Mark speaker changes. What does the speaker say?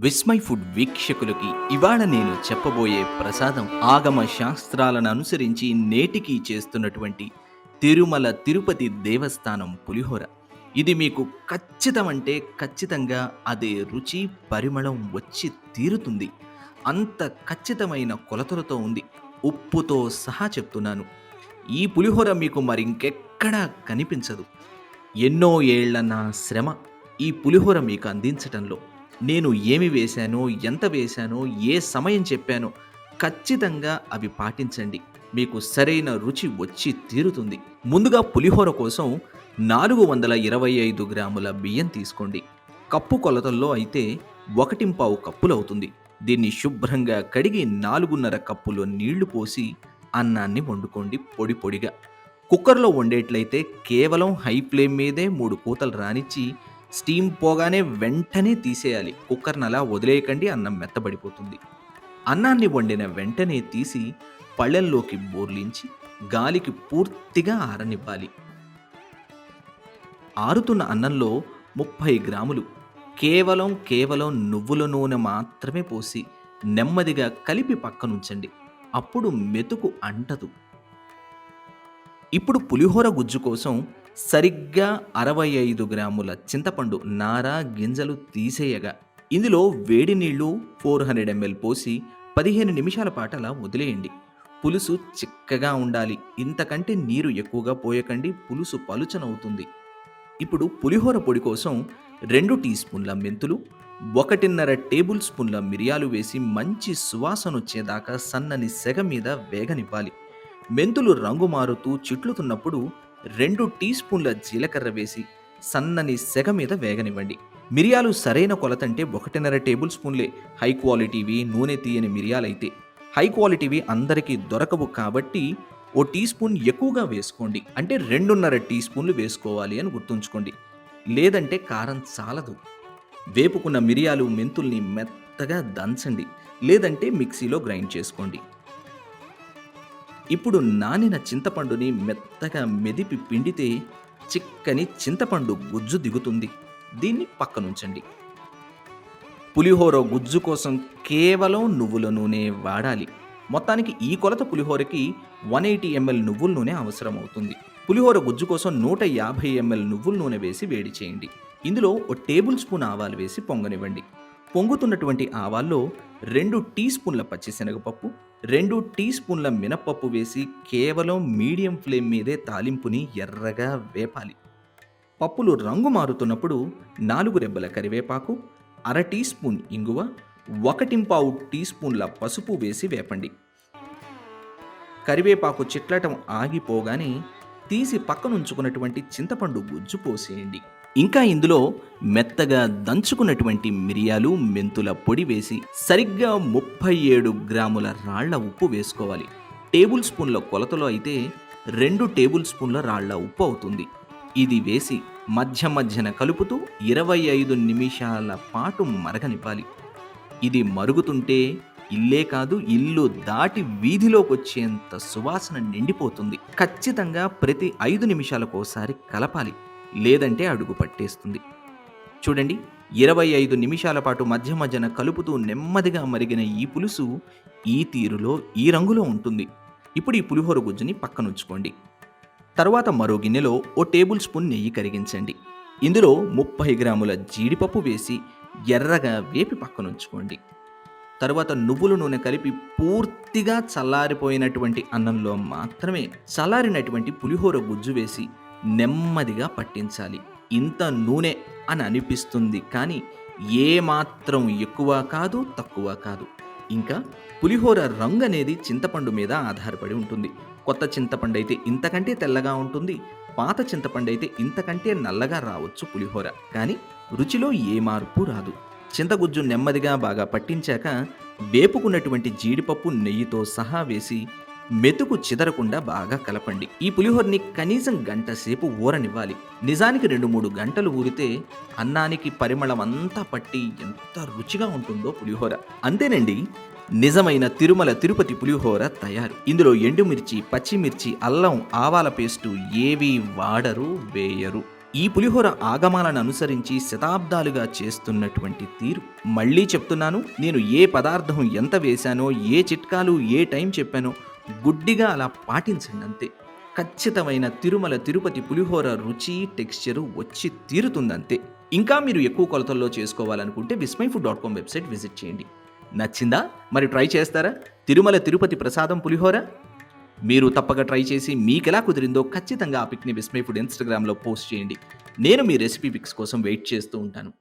Speaker 1: Vismay food వీక్షకులకి ఇవాళ నేను చెప్పబోయే ప్రసాదం ఆగమ శాస్త్రాలను అనుసరించి నేటికి చేస్తున్నటువంటి తిరుమల తిరుపతి దేవస్థానం పులిహోర. ఇది మీకు ఖచ్చితమంటే ఖచ్చితంగా అదే రుచి, పరిమళం వచ్చి తీరుతుంది. అంత ఖచ్చితమైన కొలతలతో ఉంది. ఉప్పుతో సహా చెప్తున్నాను. ఈ పులిహోర మీకు మరింకెక్కడా కనిపించదు. ఎన్నో ఏళ్ల నా శ్రమ ఈ పులిహోర మీకు అందించటంలో. నేను ఏమి వేశానో, ఎంత వేశానో, ఏ సమయం చెప్పానో ఖచ్చితంగా అవి పాటించండి. మీకు సరైన రుచి వచ్చి తీరుతుంది. ముందుగా పులిహోర కోసం 425 గ్రాముల బియ్యం తీసుకోండి. కప్పు కొలతల్లో అయితే 1.25 కప్పులవుతుంది. దీన్ని శుభ్రంగా కడిగి 4.5 కప్పులు నీళ్లు పోసి అన్నాన్ని వండుకోండి పొడి పొడిగా. కుక్కర్లో వండేట్లయితే కేవలం హై ఫ్లేమ్ మీదే 3 కూతలు రానిచ్చి స్టీమ్ పోగానే వెంటనే తీసేయాలి. కుక్కర్ని అలా వదిలేయకండి, అన్నం మెత్తబడిపోతుంది. అన్నాన్ని వండిన వెంటనే తీసి పళ్ళెంలోకి బోర్లించి గాలికి పూర్తిగా ఆరనివ్వాలి. ఆరుతున్న అన్నంలో 30 గ్రాములు కేవలం నువ్వుల నూనె మాత్రమే పోసి నెమ్మదిగా కలిపి పక్కనుంచండి. అప్పుడు మెతుకు అంటదు. ఇప్పుడు పులిహోర గుజ్జు కోసం సరిగ్గా 65 గ్రాముల చింతపండు నార గింజలు తీసేయగా ఇందులో వేడి నీళ్లు 400 ml పోసి 15 నిమిషాల పాటు అలా వదిలేయండి. పులుసు చిక్కగా ఉండాలి. ఇంతకంటే నీరు ఎక్కువగా పోయకండి, పులుసు పలుచనవుతుంది. ఇప్పుడు పులిహోర పొడి కోసం 2 టీ స్పూన్ల మెంతులు, 1.5 టేబుల్ స్పూన్ల మిరియాలు వేసి మంచి సువాసన వచ్చేదాకా సన్నని సెగ మీద వేగనివ్వాలి. మెంతులు రంగు మారుతూ చిట్లుతున్నప్పుడు 2 టీ స్పూన్ల జీలకర్ర వేసి సన్నని సెగ మీద వేగనివ్వండి. మిరియాలు సరైన కొలతంటే 1.5 టేబుల్ స్పూన్లే. హై క్వాలిటీవి, నూనె తీయని మిరియాలైతే. హై క్వాలిటీవి అందరికీ దొరకవు కాబట్టి ఓ టీ స్పూన్ ఎక్కువగా వేసుకోండి. అంటే 2.5 టీ స్పూన్లు వేసుకోవాలి అని గుర్తుంచుకోండి. లేదంటే కారం చాలదు. వేపుకున్న మిరియాలు, మెంతుల్ని మెత్తగా దంచండి. లేదంటే మిక్సీలో గ్రైండ్ చేసుకోండి. ఇప్పుడు నానిన చింతపండుని మెత్తగా మెదిపి పిండితే చిక్కని చింతపండు గుజ్జు దిగుతుంది. దీన్ని పక్కనుంచండి. పులిహోర గుజ్జు కోసం కేవలం నువ్వుల నూనె వాడాలి. మొత్తానికి ఈ కొలత పులిహోరకి 180 ml నువ్వుల నూనె అవసరం అవుతుంది. పులిహోర గుజ్జు కోసం 150 ml నువ్వుల నూనె వేసి వేడి చేయండి. ఇందులో ఓ టేబుల్ స్పూన్ ఆవాలు వేసి పొంగనివ్వండి. పొంగుతున్నటువంటి ఆవాల్లో 2 టీ స్పూన్ల పచ్చిశనగపప్పు, 2 టీ స్పూన్ల మినప్పప్పు వేసి కేవలం మీడియం ఫ్లేమ్ మీదే తాలింపుని ఎర్రగా వేపాలి. పప్పులు రంగు మారుతున్నప్పుడు 4 రెబ్బల కరివేపాకు, అర టీ స్పూన్ ఇంగువ, 1.25 టీ స్పూన్ల పసుపు వేసి వేపండి. కరివేపాకు చిట్లటం ఆగిపోగానే తీసి పక్కనుంచుకున్నటువంటి చింతపండు గుజ్జు పోసేయండి. ఇంకా ఇందులో మెత్తగా దంచుకున్నటువంటి మిరియాలు, మెంతుల పొడి వేసి సరిగ్గా 37 గ్రాముల రాళ్ల ఉప్పు వేసుకోవాలి. టేబుల్ స్పూన్ల కొలతలో అయితే 2 టేబుల్ స్పూన్ల రాళ్ల ఉప్పు అవుతుంది. ఇది వేసి మధ్యన కలుపుతూ 25 నిమిషాల పాటు మరగనివ్వాలి. ఇది మరుగుతుంటే ఇల్లే కాదు, ఇల్లు దాటి వీధిలోకి వచ్చేంత సువాసన నిండిపోతుంది. ఖచ్చితంగా ప్రతి 5 నిమిషాలకోసారి కలపాలి. లేదంటే అడుగు పట్టేస్తుంది. చూడండి, 25 నిమిషాల పాటు మధ్యన కలుపుతూ నెమ్మదిగా మరిగిన ఈ పులుసు ఈ తీరులో, ఈ రంగులో ఉంటుంది. ఇప్పుడు ఈ పులిహోర గుజ్జుని పక్కనుంచుకోండి. తరువాత మరో గిన్నెలో ఓ టేబుల్ స్పూన్ నెయ్యి కరిగించండి. ఇందులో 30 గ్రాముల జీడిపప్పు వేసి ఎర్రగా వేపి పక్కనుంచుకోండి. తరువాత నువ్వుల నూనె కలిపి పూర్తిగా చల్లారిపోయినటువంటి అన్నంలో మాత్రమే చల్లారినటువంటి పులిహోర గుజ్జు వేసి నెమ్మదిగా పట్టించాలి. ఇంత నూనె అని అనిపిస్తుంది, కానీ ఏమాత్రం ఎక్కువ కాదు, తక్కువ కాదు. ఇంకా పులిహోర రంగు అనేది చింతపండు మీద ఆధారపడి ఉంటుంది. కొత్త చింతపండు అయితే ఇంతకంటే తెల్లగా ఉంటుంది. పాత చింతపండు అయితే ఇంతకంటే నల్లగా రావచ్చు పులిహోర. కానీ రుచిలో ఏ మార్పు రాదు. చింతగుజ్జు నెమ్మదిగా బాగా పట్టించాక వేపుకున్నటువంటి జీడిపప్పు నెయ్యితో సహా వేసి మెతుకు చిదరకుండా బాగా కలపండి. ఈ పులిహోరని కనీసం గంట సేపు ఊరనివ్వాలి. నిజానికి 2-3 గంటలు ఊరితే అన్నానికి పరిమళం అంతా పట్టి ఎంత రుచిగా ఉంటుందో పులిహోర. అంతేనండి, నిజమైన తిరుమల తిరుపతి పులిహోర తయారు. ఇందులో ఎండుమిర్చి, పచ్చిమిర్చి, అల్లం, ఆవాల పేస్టు ఏవీ వాడరు, వేయరు. ఈ పులిహోర ఆగమాలను అనుసరించి శతాబ్దాలుగా చేస్తున్నటువంటి తీరు. మళ్ళీ చెప్తున్నాను, నేను ఏ పదార్థం ఎంత వేశానో, ఏ చిట్కాలు ఏ టైం చెప్పానో గుడ్డిగా అలా పాటించండి అంతే. ఖచ్చితమైన తిరుమల తిరుపతి పులిహోర రుచి, టెక్స్చరు వచ్చి తీరుతుందంతే. ఇంకా మీరు ఎక్కువ కొలతల్లో చేసుకోవాలనుకుంటే vismyfood.com వెబ్సైట్ విజిట్ చేయండి. నచ్చిందా? మరి ట్రై చేస్తారా? తిరుమల తిరుపతి ప్రసాదం పులిహోర? మీరు తప్పక ట్రై చేసి మీకెలా కుదిరిందో ఖచ్చితంగా ఆ పిక్‌ని విస్మయ్ ఫుడ్ ఇన్‌స్టాగ్రామ్‌లో పోస్ట్ చేయండి. నేను మీ రెసిపీ పిక్స్ కోసం వెయిట్ చేస్తూ ఉంటాను.